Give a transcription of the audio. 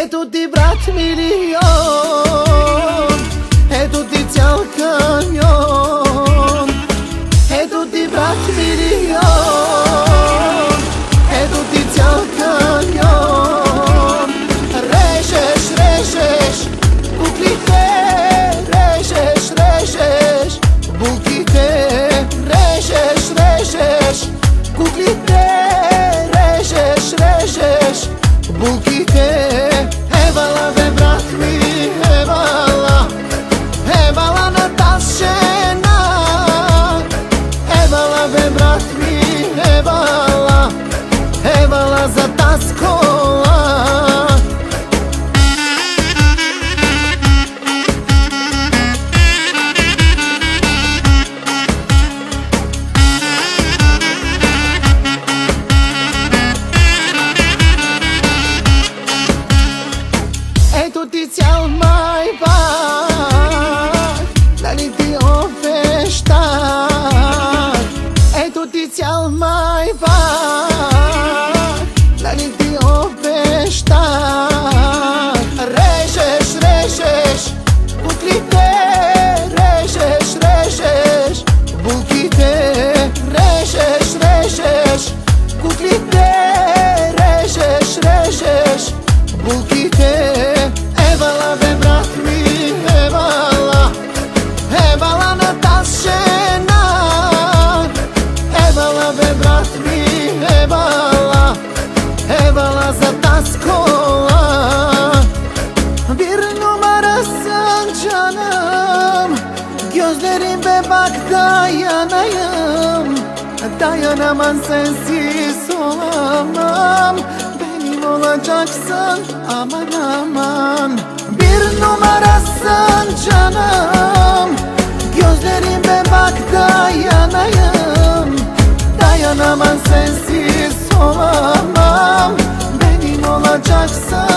E tutti brat milion, e tutti ți-au camion, e tutti brat milion, e tutti ți-au camion. Reșeș, reșeș, buchite, reșeș, reșeș, buchite, reșeș, reșeș, buchite, reșeș, reșeș, buchite. Evala ve brat mi, evala, evala na tašena. Evala ve brat mi, evala, evala za taskola. E tutti ți-au mai bag, dar niti o feștar. E tutti ți-au mai bag, dar niti o feștar. Reșeș, reșeș, buchite, reșeș, reșeș, buchite, reșeș, reșeș, buchite, reșeș, reșeș, buchite. Evala ve brat mi, evala, evala na tašena. Evala ve brat mi, evala, evala za taskola. Bir numara sen canım, gözlerime bak dayanayım. Dayanamam sensiz olamam. Benim olacaksın aman aman. Bir numarasın canım, gözlerime bak dayanayım. Dayanamam sensiz olamam. Benim olacaksın